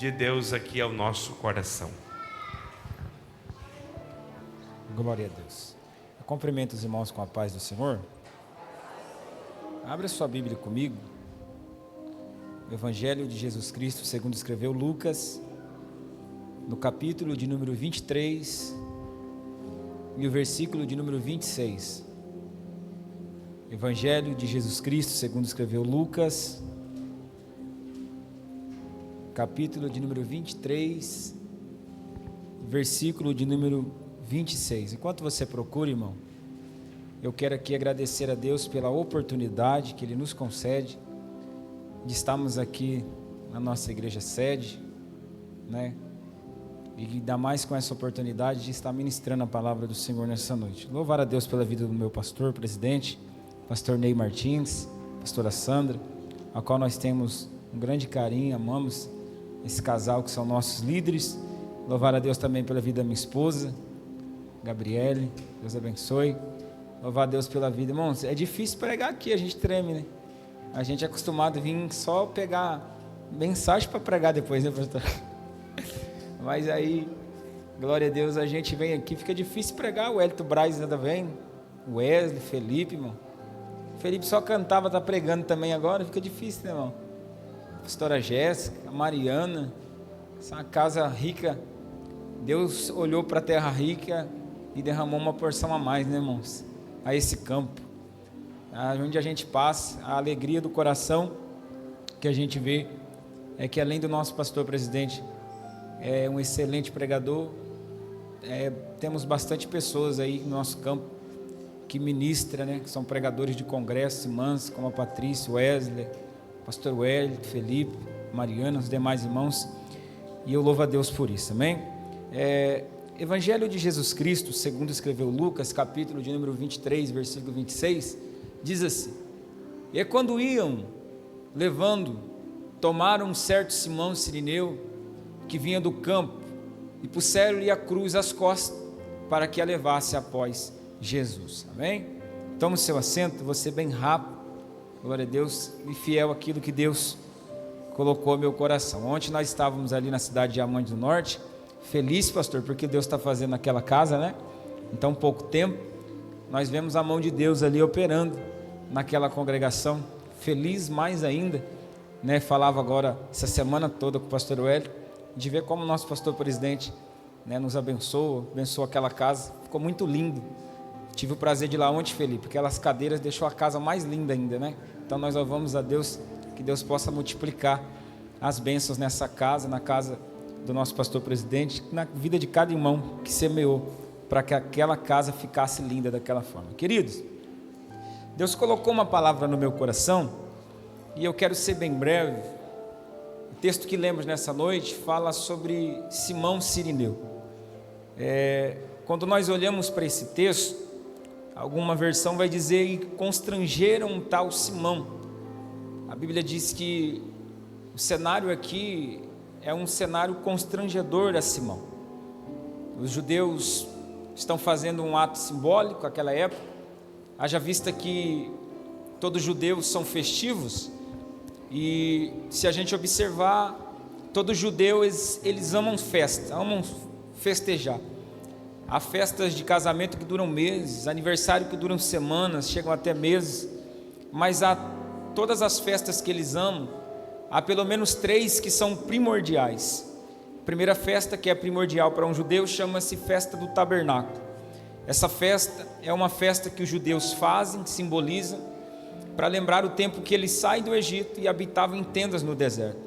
de Deus aqui ao nosso coração. Glória a Deus. Eu cumprimento os irmãos com a paz do Senhor. Abra sua Bíblia comigo. O Evangelho de Jesus Cristo, segundo escreveu Lucas, no capítulo de número 23 e o versículo de número 26. Evangelho de Jesus Cristo, segundo escreveu Lucas, capítulo de número 23, versículo de número 26. Enquanto você procura, irmão, eu quero aqui agradecer a Deus pela oportunidade que Ele nos concede de estarmos aqui na nossa igreja sede, né? E ainda mais com essa oportunidade de estar ministrando a palavra do Senhor nessa noite. Louvar a Deus pela vida do meu pastor, presidente, pastor Ney Martins, pastora Sandra, a qual nós temos um grande carinho, amamos esse casal que são nossos líderes. Louvar a Deus também pela vida da minha esposa, Gabriele, Deus abençoe. Louvar a Deus pela vida. Irmãos, é difícil pregar aqui, a gente treme, né? A gente é acostumado a vir só pegar mensagem para pregar depois, né, pastor? Mas aí, glória a Deus, a gente vem aqui, fica difícil pregar. O Hélito Braz ainda vem, o Wesley, Felipe, irmão. Felipe só cantava, tá pregando também agora, fica difícil, né, irmão? A pastora Jéssica, a Mariana, essa é uma casa rica. Deus olhou para a terra rica e derramou uma porção a mais, né, irmãos? A esse campo. Onde a gente passa, a alegria do coração que a gente vê é que, além do nosso pastor presidente é um excelente pregador, temos bastante pessoas aí no nosso campo que ministram, né, que são pregadores de congresso, irmãs como a Patrícia, Wesley, pastor Wellington, Felipe, Mariana, os demais irmãos, e eu louvo a Deus por isso, amém? Evangelho de Jesus Cristo, segundo escreveu Lucas, capítulo de número 23, versículo 26, diz assim: e quando iam levando, tomaram um certo Simão Cirineu, que vinha do campo, e puseram-lhe a cruz às costas, para que a levasse após Jesus, amém? Tome o seu assento, você bem rápido, glória a Deus, e fiel àquilo que Deus colocou no meu coração. Ontem nós estávamos ali na cidade de Diamante do Norte, feliz, pastor, porque Deus está fazendo naquela casa, né? Então, pouco tempo, nós vemos a mão de Deus ali operando naquela congregação, feliz mais ainda, né? Falava agora essa semana toda com o pastor Hélio, de ver como o nosso pastor presidente, né, nos abençoou aquela casa, ficou muito lindo. Tive o prazer de ir lá ontem, Felipe, aquelas cadeiras deixou a casa mais linda ainda, né? Então nós louvamos a Deus, que Deus possa multiplicar as bênçãos nessa casa, na casa do nosso pastor presidente, na vida de cada irmão que semeou, para que aquela casa ficasse linda daquela forma. Queridos, Deus colocou uma palavra no meu coração, e eu quero ser bem breve. O texto que lemos nessa noite fala sobre Simão Cirineu. Quando nós olhamos para esse texto, alguma versão vai dizer: e constrangeram tal Simão. A Bíblia diz que o cenário aqui é um cenário constrangedor a Simão. Os judeus estão fazendo um ato simbólico naquela época, haja vista que todos os judeus são festivos, e se a gente observar, todos os judeus eles amam festa, amam festejar. Há festas de casamento que duram meses, aniversário que duram semanas, chegam até meses, mas há todas as festas que eles amam, há pelo menos 3 que são primordiais. A primeira festa, que é primordial para um judeu, chama-se festa do tabernáculo. Essa festa é uma festa que os judeus fazem, simbolizam, para lembrar o tempo que eles saem do Egito e habitavam em tendas no deserto.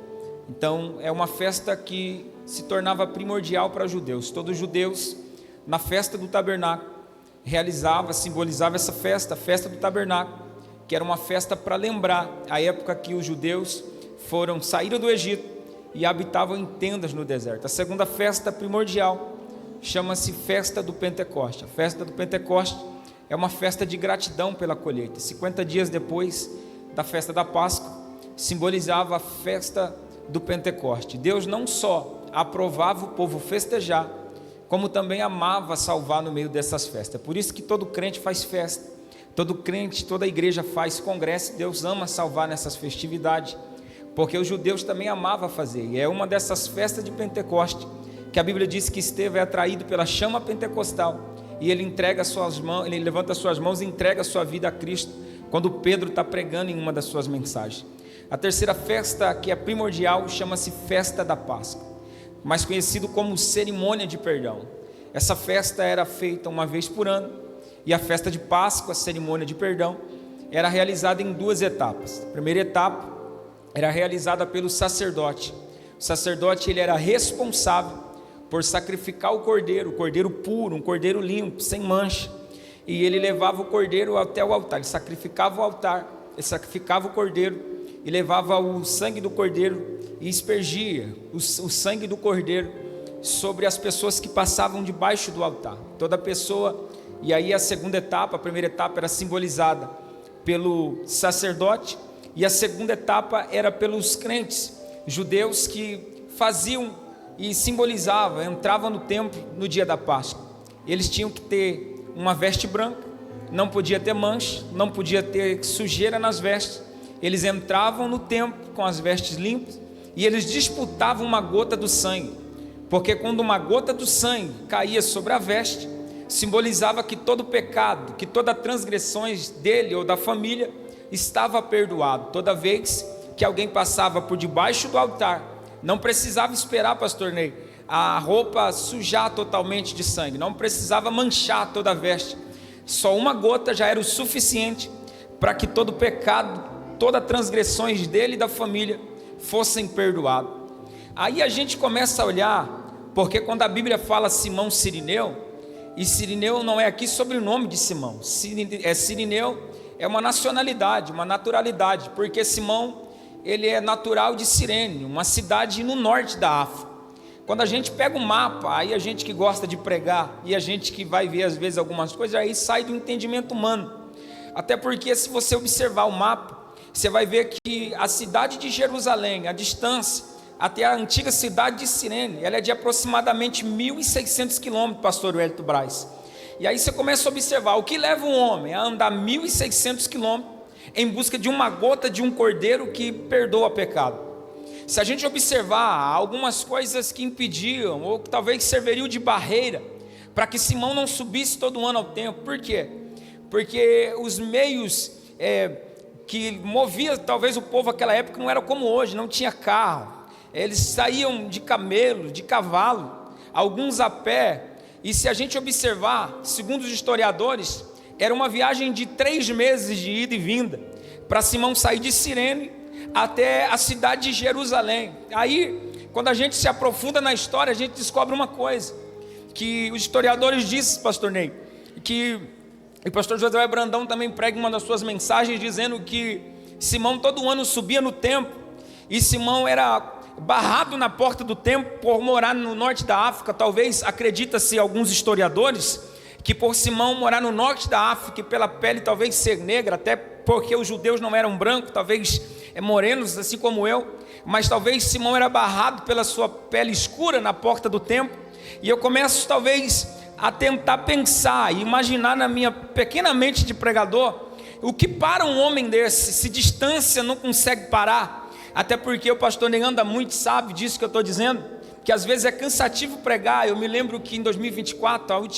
Então é uma festa que se tornava primordial para os judeus. Todos os judeus, na festa do tabernáculo, simbolizava essa festa, a festa do tabernáculo, que era uma festa para lembrar a época que os judeus saíram do Egito e habitavam em tendas no deserto. A segunda festa primordial chama-se festa do Pentecoste. A festa do Pentecoste é uma festa de gratidão pela colheita. 50 dias depois da festa da Páscoa, simbolizava a festa do Pentecoste. Deus não só aprovava o povo festejar, como também amava salvar no meio dessas festas. É por isso que todo crente faz festa, todo crente, toda igreja faz congresso. Deus ama salvar nessas festividades. porque os judeus também amavam fazer, e é uma dessas festas de Pentecoste, que a Bíblia diz que Estevão é atraído pela chama pentecostal, e ele entrega suas mãos, ele levanta suas mãos e entrega a sua vida a Cristo, quando Pedro está pregando em uma das suas mensagens. A terceira festa, que é primordial, chama-se Festa da Páscoa, mais conhecido como cerimônia de perdão. Essa festa era feita uma vez por ano, e a festa de Páscoa, a cerimônia de perdão, era realizada em duas etapas. A primeira etapa era realizada pelo sacerdote. O sacerdote, ele era responsável por sacrificar o cordeiro puro, um cordeiro limpo, sem mancha, e ele levava o cordeiro até o altar. Ele sacrificava o altar, ele sacrificava o cordeiro e levava o sangue do cordeiro e aspergia o sangue do cordeiro sobre as pessoas que passavam debaixo do altar, toda pessoa. E aí a segunda etapa, a primeira etapa era simbolizada pelo sacerdote, e a segunda etapa era pelos crentes judeus que faziam e simbolizavam, entravam no templo no dia da Páscoa. Eles tinham que ter uma veste branca, não podia ter mancha, não podia ter sujeira nas vestes. Eles entravam no templo com as vestes limpas, e eles disputavam uma gota do sangue, porque quando uma gota do sangue caía sobre a veste, simbolizava que todo pecado, que toda transgressões dele ou da família estava perdoado. Toda vez que alguém passava por debaixo do altar, não precisava esperar, pastor Ney, a roupa sujar totalmente de sangue, não precisava manchar toda a veste, só uma gota já era o suficiente para que todo pecado, todas as transgressões dele e da família fossem perdoados. Aí a gente começa a olhar, porque quando a Bíblia fala Simão Cirineu, e Cirineu não é aqui sobrenome de Simão, Cirineu é uma nacionalidade, uma naturalidade, porque Simão, ele é natural de Cirene, uma cidade no norte da África. Quando a gente pega um mapa, aí a gente que gosta de pregar, e a gente que vai ver às vezes algumas coisas, aí sai do entendimento humano, até porque se você observar o mapa, você vai ver que a cidade de Jerusalém, a distância até a antiga cidade de Cirene, ela é de aproximadamente 1.600 quilômetros, pastor Wellington Braz. E aí você começa a observar, o que leva um homem a andar 1.600 quilômetros em busca de uma gota de um cordeiro que perdoa pecado? Se a gente observar algumas coisas que impediam, ou que talvez serviriam de barreira, para que Simão não subisse todo ano ao templo. Por quê? Porque os meios que movia talvez o povo naquela época não era como hoje, não tinha carro, eles saíam de camelo, de cavalo, alguns a pé. E se a gente observar, segundo os historiadores, era uma viagem de 3 meses de ida e vinda, para Simão sair de Cirene até a cidade de Jerusalém. Aí, quando a gente se aprofunda na história, a gente descobre uma coisa, que os historiadores dizem, pastor Ney, que o pastor José Brandão também prega uma das suas mensagens, dizendo que Simão todo ano subia no templo, e Simão era barrado na porta do templo por morar no norte da África. Talvez, acredita-se alguns historiadores, que por Simão morar no norte da África, e pela pele talvez ser negra, até porque os judeus não eram brancos, talvez morenos assim como eu, mas talvez Simão era barrado pela sua pele escura na porta do templo. E eu começo talvez a tentar pensar e imaginar na minha pequena mente de pregador, o que para um homem desse, se distância não consegue parar. Até porque o pastor nem anda muito, sabe disso que eu estou dizendo, que às vezes é cansativo pregar. Eu me lembro que em 2024,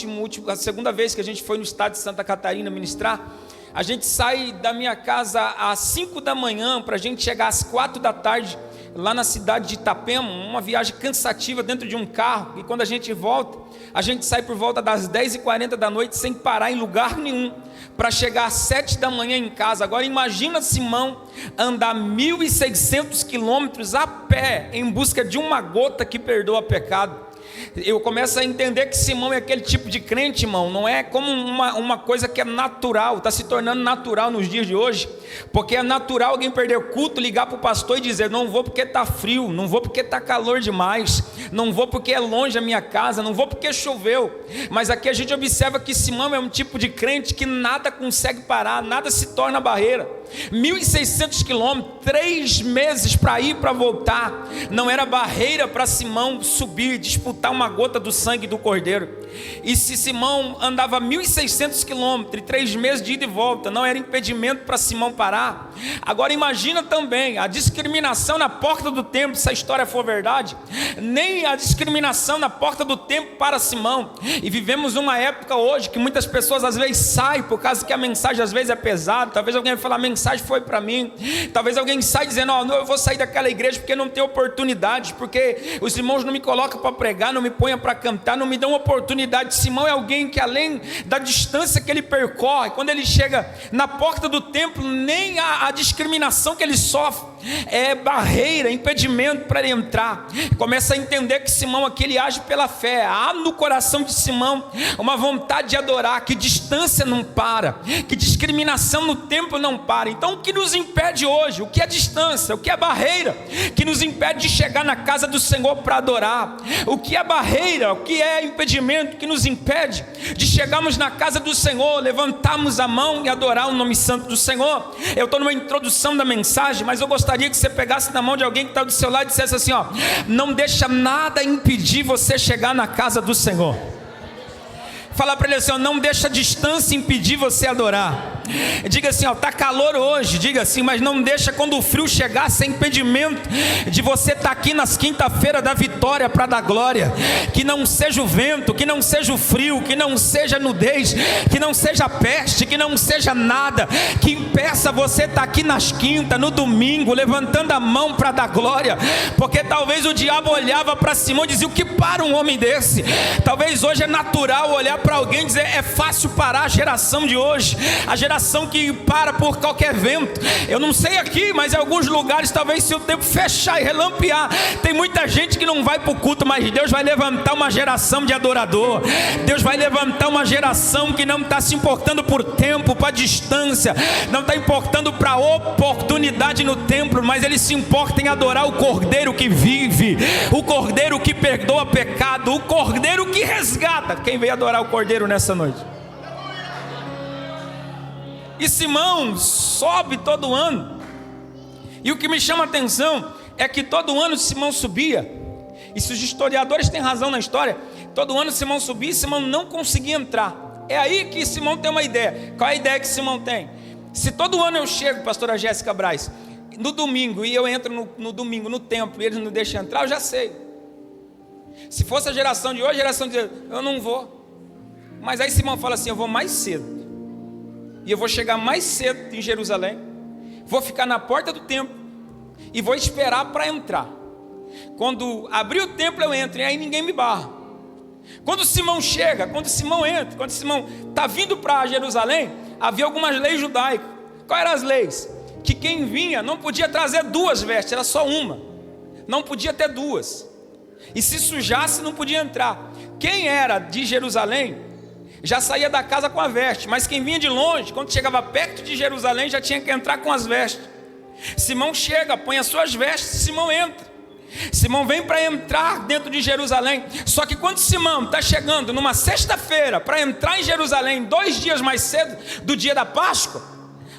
a segunda vez que a gente foi no estado de Santa Catarina ministrar, a gente sai da minha casa às 5 da manhã, para a gente chegar às 4 da tarde, lá na cidade de Itapema, uma viagem cansativa dentro de um carro, e quando a gente volta, a gente sai por volta das 10h40 da noite, sem parar em lugar nenhum, para chegar às 7 da manhã em casa. Agora imagina Simão andar 1.600 quilômetros a pé, em busca de uma gota que perdoa pecado. Eu começo a entender que Simão é aquele tipo de crente, irmão, não é como uma coisa que é natural, está se tornando natural nos dias de hoje, porque é natural alguém perder o culto, ligar para o pastor e dizer, não vou porque está frio, não vou porque está calor demais, não vou porque é longe a minha casa, não vou porque choveu. Mas aqui a gente observa que Simão é um tipo de crente que nada consegue parar, nada se torna barreira. 1.600 quilômetros, 3 meses para ir e para voltar. Não era barreira para Simão subir, disputar uma gota do sangue do Cordeiro. E se Simão andava 1.600 quilômetros, 3 meses de ida e volta, não era impedimento para Simão parar. Agora imagina também a discriminação na porta do templo, se a história for verdade, nem a discriminação na porta do templo para Simão. E vivemos uma época hoje que muitas pessoas às vezes saem por causa que a mensagem às vezes é pesada. Talvez alguém vai falar, a mensagem foi para mim. Talvez alguém saia dizendo, eu vou sair daquela igreja porque não tem oportunidade, porque os irmãos não me colocam para pregar, não me ponham para cantar, não me dão oportunidade. Simão é alguém que, além da distância que ele percorre, quando ele chega na porta do templo, nem a discriminação que ele sofre é barreira, impedimento para ele entrar. Começa a entender que Simão aqui ele age pela fé. Há no coração de Simão uma vontade de adorar, que distância não para, que discriminação no templo não para. Então o que nos impede hoje? O que é distância? O que é barreira que nos impede de chegar na casa do Senhor para adorar? O que é barreira? O que é impedimento que nos impede de chegarmos na casa do Senhor, levantarmos a mão e adorar o nome santo do Senhor? Eu estou numa introdução da mensagem, mas eu gostaria que você pegasse na mão de alguém que está do seu lado e dissesse assim, não deixa nada impedir você chegar na casa do Senhor. Fala para ele assim, não deixa a distância impedir você adorar. Diga assim, tá calor hoje, diga assim, mas não deixa quando o frio chegar ser impedimento de você estar aqui nas quinta-feiras da vitória para dar glória. Que não seja o vento, que não seja o frio, que não seja a nudez, que não seja a peste, que não seja nada que impeça você estar aqui nas quintas, no domingo, levantando a mão para dar glória. Porque talvez o diabo olhava para Simão e dizia, o que para um homem desse? Talvez hoje é natural olhar para alguém e dizer, é fácil parar a geração de hoje, a geração que para por qualquer vento. Eu não sei aqui, mas em alguns lugares, talvez se o tempo fechar e relampear, tem muita gente que não vai para o culto, mas Deus vai levantar uma geração de adorador. Deus vai levantar uma geração que não está se importando por tempo, para distância, não está importando para oportunidade no templo, mas ele se importa em adorar o Cordeiro que vive, o Cordeiro que perdoa pecado, o Cordeiro que resgata. Quem veio adorar o Cordeiro nessa noite? E Simão sobe todo ano. E o que me chama a atenção é que todo ano Simão subia. E se os historiadores têm razão na história, todo ano Simão subia e Simão não conseguia entrar. É aí que Simão tem uma ideia. Qual é a ideia que Simão tem? Se todo ano eu chego, pastora Jéssica Braz, no domingo, e eu entro no domingo no templo e eles não deixam entrar, eu já sei. Se fosse a geração de hoje, a geração de eu não vou. Mas aí Simão fala assim, eu vou mais cedo. E eu vou chegar mais cedo em Jerusalém, vou ficar na porta do templo e vou esperar para entrar. Quando abrir o templo eu entro e aí ninguém me barra. Quando Simão chega, quando Simão entra, quando Simão está vindo para Jerusalém, havia algumas leis judaicas. Quais eram as leis? Que quem vinha não podia trazer 2 vestes, era só uma. Não podia ter 2. E se sujasse não podia entrar. Quem era de Jerusalém já saía da casa com a veste, mas quem vinha de longe, quando chegava perto de Jerusalém, já tinha que entrar com as vestes. Simão chega, põe as suas vestes, Simão entra. Simão vem para entrar dentro de Jerusalém. Só que quando Simão está chegando numa sexta-feira para entrar em Jerusalém, 2 dias mais cedo do dia da Páscoa,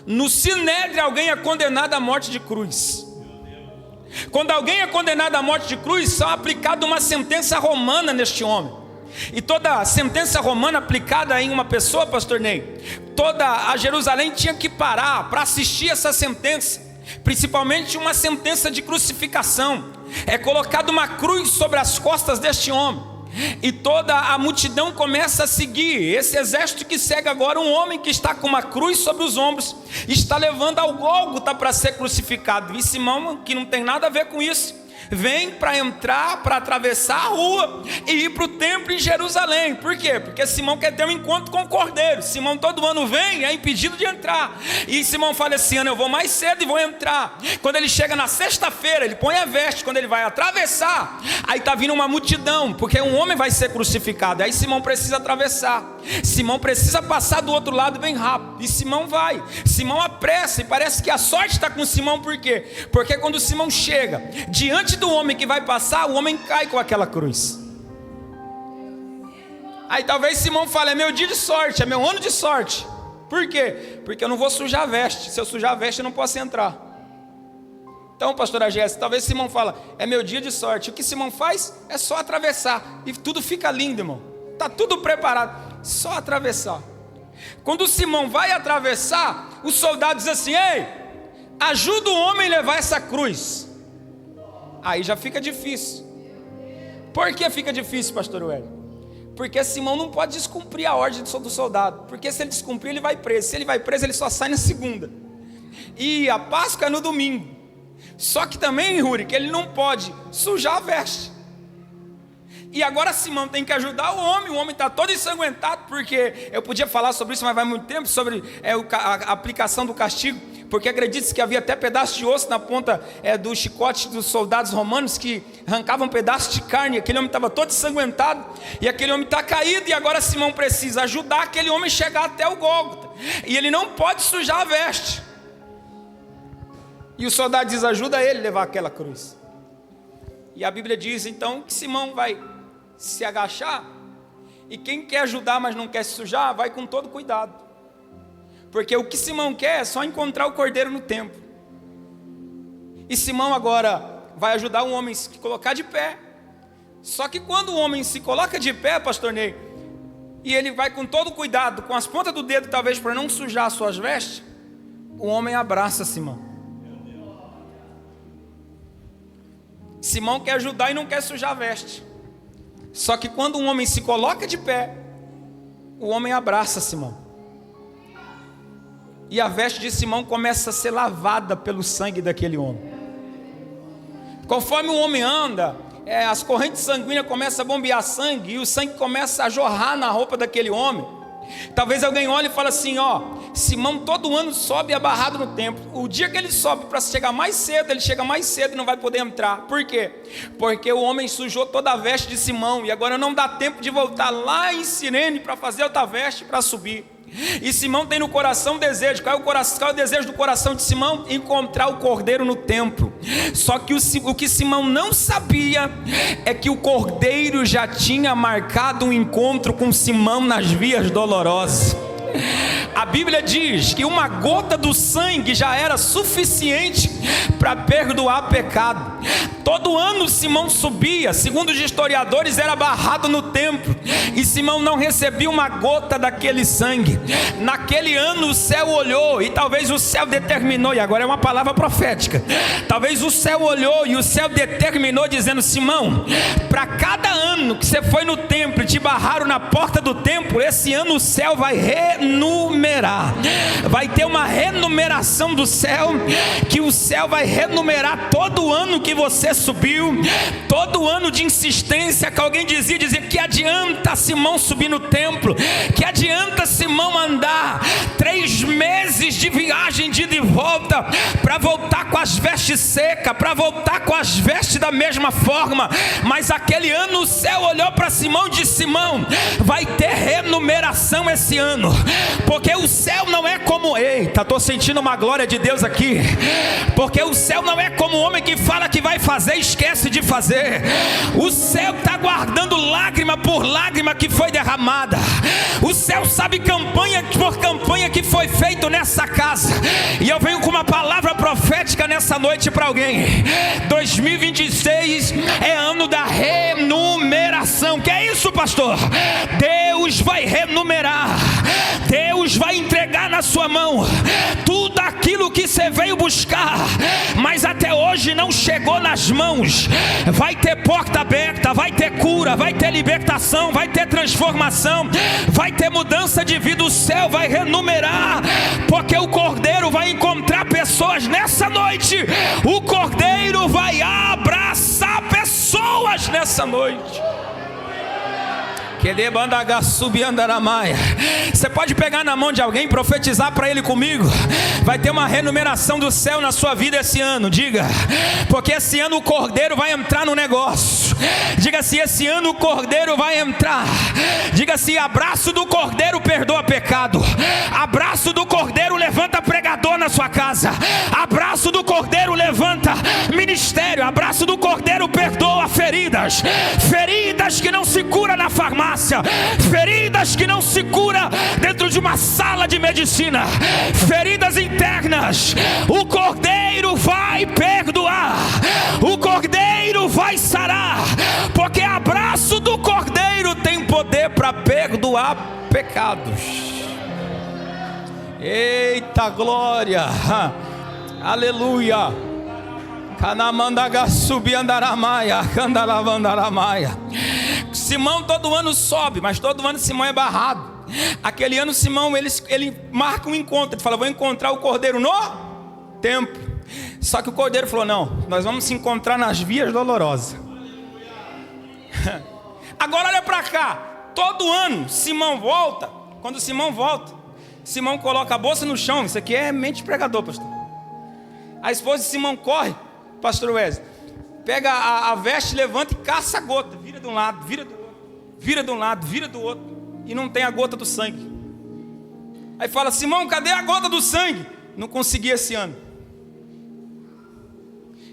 no Sinédrio alguém é condenado à morte de cruz. Quando alguém é condenado à morte de cruz, só é aplicada uma sentença romana neste homem. E toda a sentença romana aplicada em uma pessoa, pastor Ney, toda a Jerusalém tinha que parar para assistir essa sentença, principalmente uma sentença de crucificação. É colocada uma cruz sobre as costas deste homem, e toda a multidão começa a seguir esse exército que segue agora um homem que está com uma cruz sobre os ombros, está levando ao Gólgota para ser crucificado. E Simão, que não tem nada a ver com isso, vem para entrar, para atravessar a rua e ir para o templo em Jerusalém. Por quê? Porque Simão quer ter um encontro com o Cordeiro. Simão todo ano vem e é impedido de entrar. E Simão fala, esse ano eu vou mais cedo e vou entrar. Quando ele chega na sexta-feira, ele põe a veste. Quando ele vai atravessar, aí está vindo uma multidão, porque um homem vai ser crucificado. Aí Simão precisa atravessar. Simão precisa passar do outro lado bem rápido. E Simão vai. Simão apressa, e parece que a sorte está com Simão. Por quê? Porque quando Simão chega diante do homem que vai passar, o homem cai com aquela cruz. Aí talvez Simão fale, é meu dia de sorte, é meu ano de sorte. Por quê? Porque eu não vou sujar a veste. Se eu sujar a veste, eu não posso entrar. Então, pastora Jéssica, talvez Simão fala, é meu dia de sorte. O que Simão faz é só atravessar. E tudo fica lindo, irmão. Está tudo preparado. Só atravessar. Quando Simão vai atravessar, o soldado diz assim, ei, ajuda o homem a levar essa cruz. Aí já fica difícil. Por que fica difícil, pastor Hélio? Porque Simão não pode descumprir a ordem do soldado. Porque se ele descumprir, ele vai preso. Se ele vai preso, ele só sai na segunda. E a Páscoa é no domingo. Só que também, Ruri, que ele não pode sujar a veste. E agora Simão tem que ajudar o homem está todo ensanguentado, porque eu podia falar sobre isso, mas vai muito tempo, sobre a aplicação do castigo, porque acredite-se que havia até pedaço de osso na ponta do chicote dos soldados romanos, que arrancavam um pedaço de carne, aquele homem estava todo ensanguentado, e aquele homem está caído, e agora Simão precisa ajudar aquele homem a chegar até o Gólgota, e ele não pode sujar a veste. E o soldado diz, ajuda ele a levar aquela cruz. E a Bíblia diz então que Simão vai se agachar, e quem quer ajudar mas não quer se sujar, vai com todo cuidado, porque o que Simão quer é só encontrar o cordeiro no templo. E Simão agora vai ajudar o homem a se colocar de pé. Só que quando o homem se coloca de pé, pastor Ney, e ele vai com todo cuidado, com as pontas do dedo talvez para não sujar as suas vestes, o homem abraça Simão. Simão quer ajudar e não quer sujar a veste. Só que quando um homem se coloca de pé, o homem abraça Simão. E a veste de Simão começa a ser lavada pelo sangue daquele homem. Conforme o homem anda, as correntes sanguíneas começam a bombear sangue, e o sangue começa a jorrar na roupa daquele homem. Talvez alguém olhe e fale assim, Simão todo ano sobe abarrado no templo. O dia que ele sobe para chegar mais cedo, ele chega mais cedo e não vai poder entrar. Por quê? Porque o homem sujou toda a veste de Simão, e agora não dá tempo de voltar lá em Cirene para fazer outra veste para subir. E Simão tem no coração desejo. Qual é o desejo do coração de Simão? Encontrar o cordeiro no templo. Só que o que Simão não sabia é que o cordeiro já tinha marcado um encontro com Simão nas vias dolorosas. A Bíblia diz que uma gota do sangue já era suficiente para perdoar pecado. Todo ano Simão subia, segundo os historiadores, era barrado no templo, e Simão não recebia uma gota daquele sangue. Naquele ano o céu olhou, e talvez o céu determinou, e agora é uma palavra profética, talvez o céu olhou e o céu determinou, dizendo, Simão, para cada ano que você foi no templo e te barraram na porta do templo, esse ano o céu vai renumerar. Vai ter uma renumeração do céu, que o céu vai renumerar todo ano que você subiu, todo ano de insistência que alguém dizia que adianta Simão subir no templo, que adianta Simão andar 3 meses de viagem de ida e volta, para voltar com as vestes secas, para voltar com as vestes da mesma forma. Mas aquele ano o céu olhou para Simão e disse, Simão, vai ter renumeração esse ano, porque o céu não é como, eita, estou sentindo uma glória de Deus aqui, porque o céu não é como o homem que fala que vai fazer, esquece de fazer. O céu está guardando lágrima por lágrima que foi derramada. O céu sabe campanha por campanha que foi feito nessa casa. E eu venho com uma palavra profética nessa noite para alguém. 2026 é ano da renumeração. Que é isso, pastor? Deus vai renumerar. Deus vai entregar na sua mão tudo aquilo que você veio buscar, mas até hoje não chegou nas mãos. Vai ter porta aberta, vai ter cura, vai ter libertação, vai ter transformação, vai ter mudança de vida. O céu vai renumerar, porque o Cordeiro vai encontrar pessoas nessa noite. O Cordeiro vai abraçar pessoas nessa noite. Você pode pegar na mão de alguém e profetizar para ele comigo. Vai ter uma renumeração do céu na sua vida esse ano. Diga, porque esse ano o Cordeiro vai entrar no negócio. Diga assim, esse ano o Cordeiro vai entrar. Diga assim, abraço do Cordeiro perdoa pecado. Abraço do Cordeiro levanta pregador na sua casa. Abraço do Cordeiro levanta ministério. Abraço do Cordeiro perdoa ferido. feridas, feridas que não se cura na farmácia, feridas que não se cura dentro de uma sala de medicina, feridas internas. O Cordeiro vai perdoar, o Cordeiro vai sarar, porque abraço do Cordeiro tem poder para perdoar pecados. Eita glória, aleluia. Simão todo ano sobe, mas todo ano Simão é barrado. Aquele ano Simão ele marca um encontro, ele fala: vou encontrar o Cordeiro no templo. Só que o Cordeiro falou: não, nós vamos se encontrar nas vias dolorosas. Agora olha para cá, todo ano Simão volta. Quando Simão volta, Simão coloca a bolsa no chão. Isso aqui é mente de pregador, pastor. A esposa de Simão corre, pastor Wesley, pega a veste, levanta e caça a gota. Vira de um lado, vira do outro, vira de um lado, vira do outro, e não tem a gota do sangue. Aí fala: Simão, cadê a gota do sangue? Não consegui esse ano.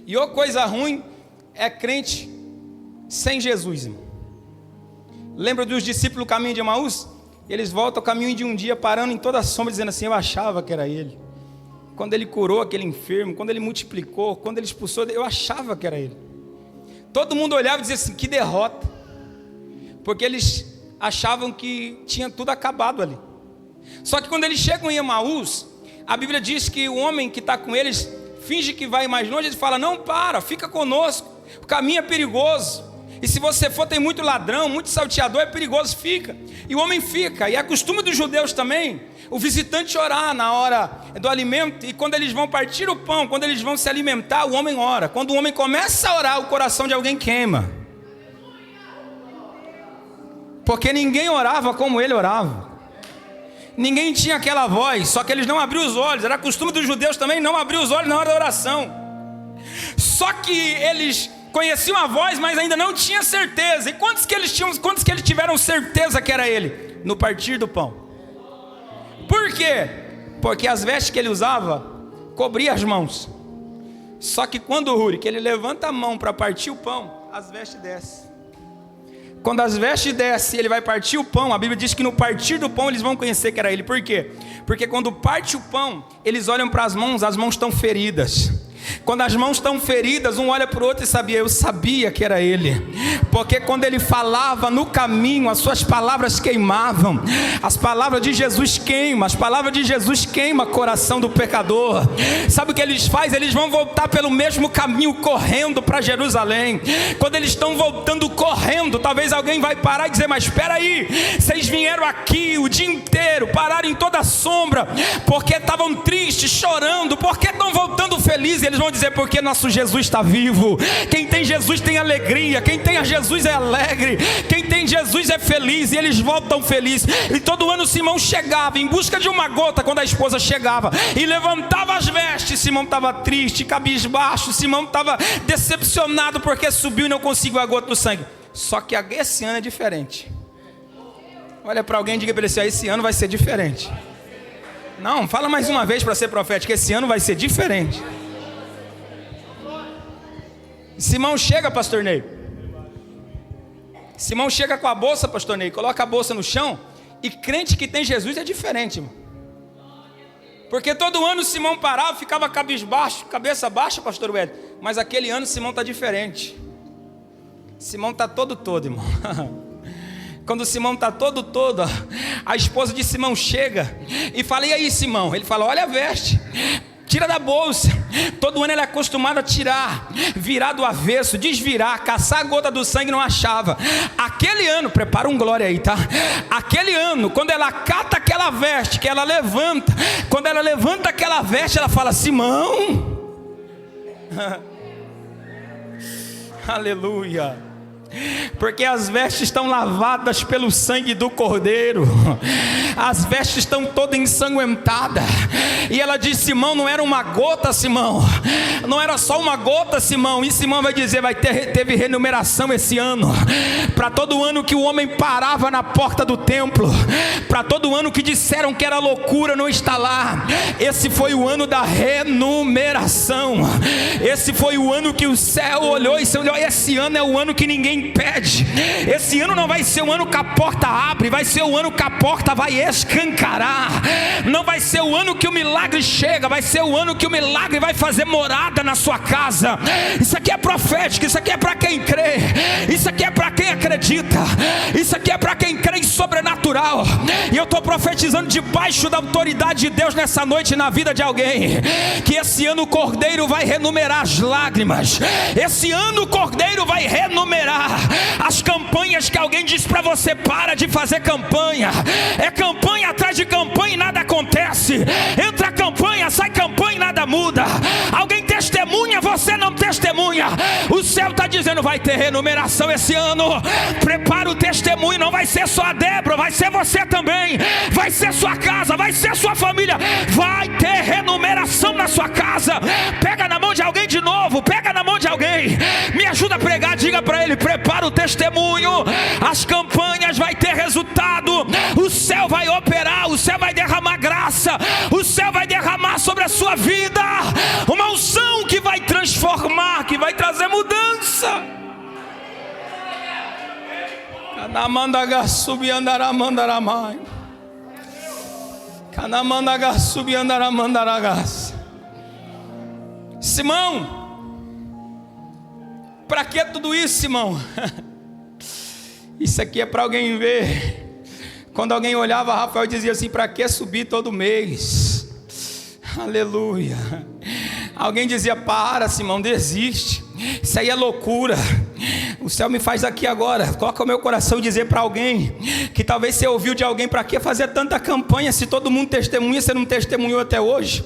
E outra coisa ruim é crente sem Jesus, irmão. Lembra dos discípulos do caminho de Emaús? Eles voltam ao caminho de um dia, parando em toda a sombra, dizendo assim: eu achava que era ele. Quando ele curou aquele enfermo, quando ele multiplicou, quando ele expulsou, eu achava que era ele. Todo mundo olhava e dizia assim: que derrota. Porque eles achavam que tinha tudo acabado ali. Só que quando eles chegam em Emaús, a Bíblia diz que o homem que está com eles finge que vai mais longe. Ele fala: não, fica conosco, o caminho é perigoso. E se você for, tem muito ladrão, muito salteador, é perigoso, fica. E o homem fica. E é costume dos judeus também, o visitante orar na hora do alimento. E quando eles vão partir o pão, quando eles vão se alimentar, o homem ora. Quando o homem começa a orar, o coração de alguém queima. Porque ninguém orava como ele orava. Ninguém tinha aquela voz, só que eles não abriam os olhos. Era costume dos judeus também não abrir os olhos na hora da oração. Só que eles conheciam a voz, mas ainda não tinham certeza. E quantos que eles tiveram certeza que era ele? No partir do pão. Por quê? Porque as vestes que ele usava cobriam as mãos. Só que quando o Uri, que ele levanta a mão para partir o pão, as vestes descem. Quando as vestes descem, ele vai partir o pão. A Bíblia diz que no partir do pão eles vão conhecer que era ele. Por quê? Porque quando parte o pão, eles olham para as mãos estão feridas. Quando as mãos estão feridas, um olha para o outro e eu sabia que era ele. Porque quando ele falava no caminho, as suas palavras queimavam. As palavras de Jesus queimam. As palavras de Jesus queimam o coração do pecador. Sabe o que eles fazem? Eles vão voltar pelo mesmo caminho, correndo para Jerusalém. Quando eles estão voltando correndo, talvez alguém vai parar e dizer: mas espera aí, vocês vieram aqui o dia inteiro, pararam em toda a sombra, porque estavam tristes, chorando, porque estão voltando felizes? Eles vão dizer: porque nosso Jesus está vivo. Quem tem Jesus tem alegria. Quem tem a Jesus é alegre. Quem tem Jesus é feliz. E eles voltam felizes. E todo ano Simão chegava em busca de uma gota. Quando a esposa chegava e levantava as vestes, Simão estava triste, cabisbaixo. Simão estava decepcionado porque subiu e não conseguiu a gota do sangue. Só que esse ano é diferente. Olha para alguém e diga para ele assim: esse ano vai ser diferente. Não, fala mais uma vez para ser profético: esse ano vai ser diferente. Simão chega, pastor Ney. Simão chega com a bolsa, pastor Ney, coloca a bolsa no chão. E crente que tem Jesus é diferente, irmão. Porque todo ano Simão parava, ficava cabisbaixo, cabeça baixa, pastor Wesley. Mas aquele ano Simão está diferente. Simão está todo, irmão. Quando Simão está todo, a esposa de Simão chega e fala: e aí, Simão? Ele fala: olha a veste, tira da bolsa. Todo ano ele é acostumado a tirar, virar do avesso, desvirar, caçar a gota do sangue, não achava. Aquele ano, prepara um glória aí, tá? Aquele ano, quando ela cata aquela veste, que ela levanta, quando ela levanta aquela veste, ela fala: Simão. Aleluia. Porque as vestes estão lavadas pelo sangue do Cordeiro. as vestes estão todas ensanguentadas. E ela diz: Simão, não era uma gota, Simão, não era só uma gota, Simão. E Simão vai dizer: teve renumeração esse ano. Para todo ano que o homem parava na porta do templo, para todo ano que disseram que era loucura não estar lá, esse foi o ano da renumeração. Esse foi o ano que o céu olhou e disse: esse ano é o ano que ninguém pede. Esse ano não vai ser o ano que a porta abre, vai ser o ano que a porta vai escancarar. Não vai ser o ano que o milagre chega, vai ser o ano que o milagre vai fazer morada na sua casa. Isso aqui é profético, isso aqui é para quem crê, isso aqui é para quem acredita, isso aqui é para quem crê em sobrenatural. E eu estou profetizando debaixo da autoridade de Deus nessa noite na vida de alguém, que esse ano o Cordeiro vai renumerar as lágrimas. Esse ano o Cordeiro vai renumerar as campanhas que alguém diz para você: para de fazer campanha. É campanha atrás de campanha e nada acontece. Entra campanha, sai campanha e nada muda. Alguém testemunha, você não testemunha. O céu está dizendo: vai ter renumeração esse ano. Prepara o testemunho, não vai ser só a Débora, vai ser você também, vai ser sua casa, vai ser sua família. Vai ter renumeração na sua casa. Pega na mão de alguém de novo, pega na mão de alguém, me ajuda a pregar, diga para ele: prepara o testemunho. As campanhas vai ter resultado. O céu vai operar, o céu vai derramar graça, o céu vai derramar sobre a sua vida uma unção que vai transformar, que vai trazer mudança. Simão, para que tudo isso, Simão? Isso aqui é para alguém ver. Quando alguém olhava, Rafael dizia assim: para que subir todo mês? Aleluia. Alguém dizia: para, Simão, desiste, isso aí é loucura. O céu me faz aqui agora, coloca o meu coração e dizer para alguém que talvez você ouviu de alguém: para que fazer tanta campanha se todo mundo testemunha, você não testemunhou até hoje?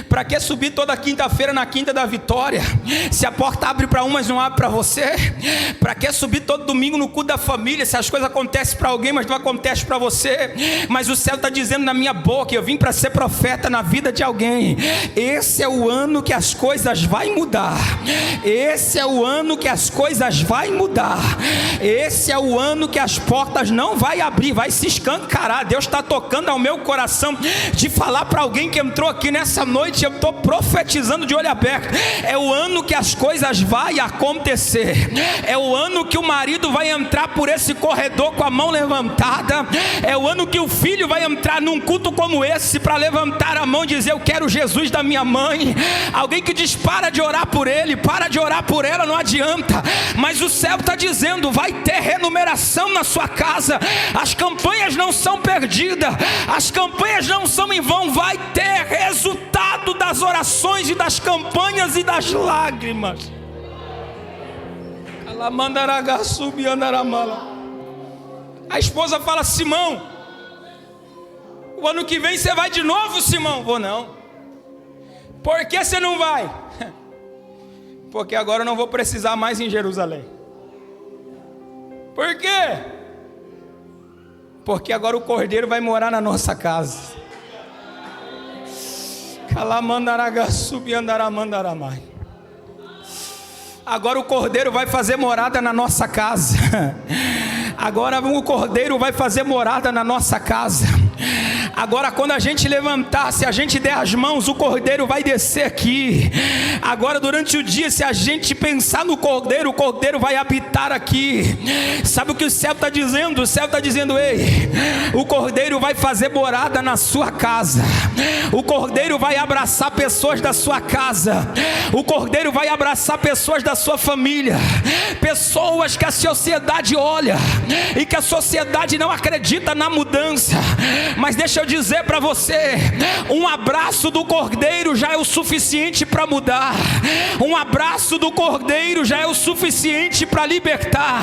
Para que subir toda quinta-feira na quinta da vitória, se a porta abre para um, mas não abre para você? Para que subir todo domingo no culto da família, se as coisas acontecem para alguém, mas não acontecem para você? Mas o céu está dizendo na minha boca: eu vim para ser profeta na vida de alguém. Esse é o ano que as coisas vai mudar. Esse é o ano que as coisas vai mudar. Esse é o ano que as portas não vai abrir, vai se escancarar. Deus está tocando ao meu coração de falar para alguém que entrou aqui nessa noite. Eu estou profetizando de olho aberto. É o ano que as coisas vai acontecer. É o ano que o marido vai entrar por esse corredor com a mão levantada. É o ano que o filho vai entrar num culto como esse para levantar a mão e dizer: eu quero Jesus da minha mãe. Alguém que diz: para de orar por ele, para de orar por ela, não adianta. Mas o céu está dizendo: vai ter renumeração na sua casa. As campanhas não são perdidas, as campanhas não são em vão. Vai ter resultado das orações e das campanhas e das lágrimas. A esposa fala: Simão, o ano que vem você vai de novo? Simão: vou não. Por que você não vai? Porque agora eu não vou precisar mais em Jerusalém. Por quê? Porque agora o Cordeiro vai morar na nossa casa. Agora o Cordeiro vai fazer morada na nossa casa. Agora o Cordeiro vai fazer morada na nossa casa. Agora quando a gente levantar, se a gente der as mãos, o Cordeiro vai descer aqui. Agora durante o dia, se a gente pensar no Cordeiro, o Cordeiro vai habitar aqui. Sabe o que o céu está dizendo? O céu está dizendo: ei, o Cordeiro vai fazer morada na sua casa. O Cordeiro vai abraçar pessoas da sua casa. O Cordeiro vai abraçar pessoas da sua família. Pessoas que a sociedade olha e que a sociedade não acredita na mudança. Mas deixa eu dizer para você: um abraço do Cordeiro já é o suficiente para mudar. Um abraço do Cordeiro já é o suficiente para libertar.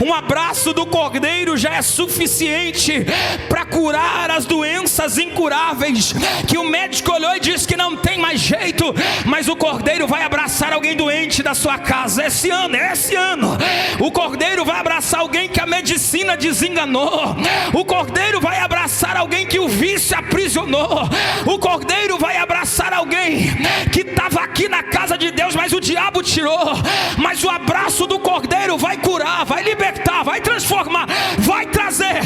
Um abraço do Cordeiro Cordeiro já é suficiente para curar as doenças incuráveis, que o médico olhou e disse que não tem mais jeito, mas o Cordeiro vai abraçar alguém doente da sua casa. Esse ano, o Cordeiro vai abraçar alguém que a medicina desenganou. O Cordeiro vai abraçar alguém que o vício aprisionou. O Cordeiro vai abraçar alguém que estava aqui na casa de Deus, mas o diabo tirou. Mas o abraço do Cordeiro vai curar, vai libertar, vai transformar, vai trazer.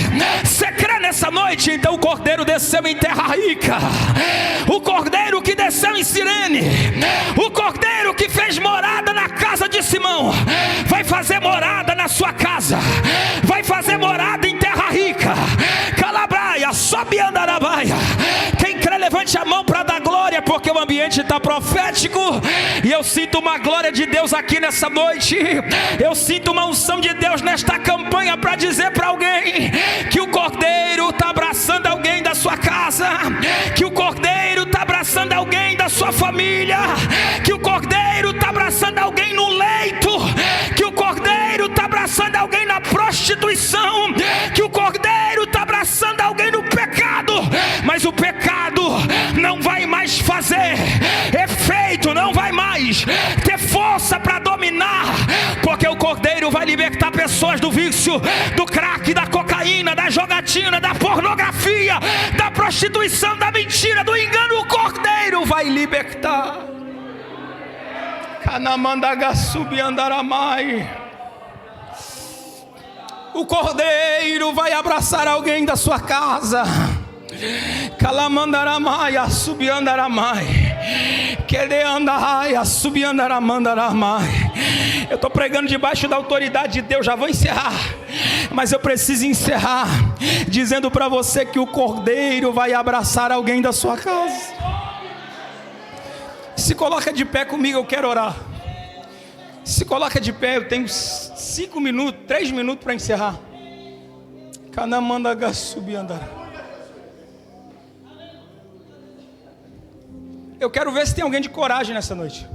Você crê nessa noite? Então o Cordeiro desceu em Terra Rica, o Cordeiro que desceu em Cirene, o Cordeiro que fez morada na casa de Simão, vai fazer morada na sua casa, vai fazer morada em Terra Rica. Calabraia, sobe e andarabaia. Quem crê, levante a mão para dar glória, porque o ambiente está profético, e eu sinto uma glória de Deus aqui nessa noite. Eu sinto uma unção de Deus nesta campanha para dizer para alguém que o Cordeiro está abraçando alguém da sua casa, que o Cordeiro está abraçando alguém da sua família, que o Cordeiro está abraçando alguém no leito, que o Cordeiro está abraçando alguém na prostituição, que o Cordeiro está abraçando alguém no pecado. Mas o pecado não vai mais fazer efeito, não vai mais ter força para dominar, porque o Cordeiro vai libertar pessoas do vício, do crack, da cocaína, da jogatina, da pornografia, da prostituição, da mentira, do engano. O Cordeiro vai libertar. O Cordeiro vai abraçar alguém da sua casa. Calamandaramai, assubiandaramai, quereandarai, assubiandaramandaramai. Eu estou pregando debaixo da autoridade de Deus, já vou encerrar, mas eu preciso encerrar dizendo para você que o Cordeiro vai abraçar alguém da sua casa. Se coloca de pé comigo, eu quero orar. Se coloca de pé, eu tenho 5 minutos, 3 minutos para encerrar. Canamandagasubiandara. Eu quero ver se tem alguém de coragem nessa noite,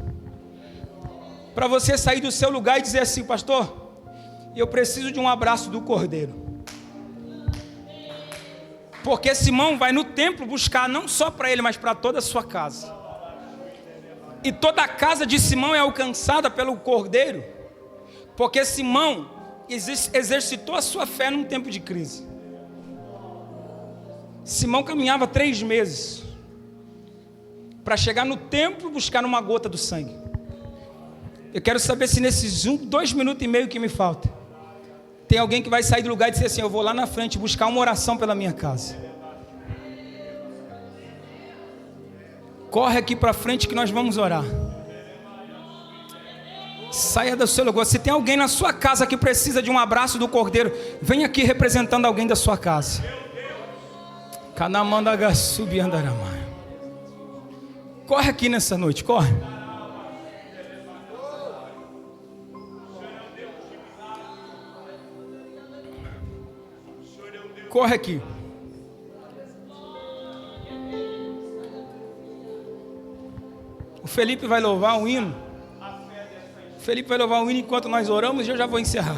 para você sair do seu lugar e dizer assim: pastor, eu preciso de um abraço do Cordeiro. Porque Simão vai no templo buscar não só para ele, mas para toda a sua casa. E toda a casa de Simão é alcançada pelo Cordeiro, porque Simão exercitou a sua fé num tempo de crise. Simão caminhava 3 meses para chegar no templo buscar uma gota do sangue. Eu quero saber se nesses 2 minutos e meio que me falta, tem alguém que vai sair do lugar e dizer assim: eu vou lá na frente buscar uma oração pela minha casa. Corre aqui para frente que nós vamos orar. Saia do seu lugar. Se tem alguém na sua casa que precisa de um abraço do Cordeiro, vem aqui representando alguém da sua casa. Canamandagasubiandaramai. Corre aqui nessa noite, corre. Corre aqui. O Felipe vai louvar um hino. O Felipe vai louvar um hino enquanto nós oramos, e eu já vou encerrar.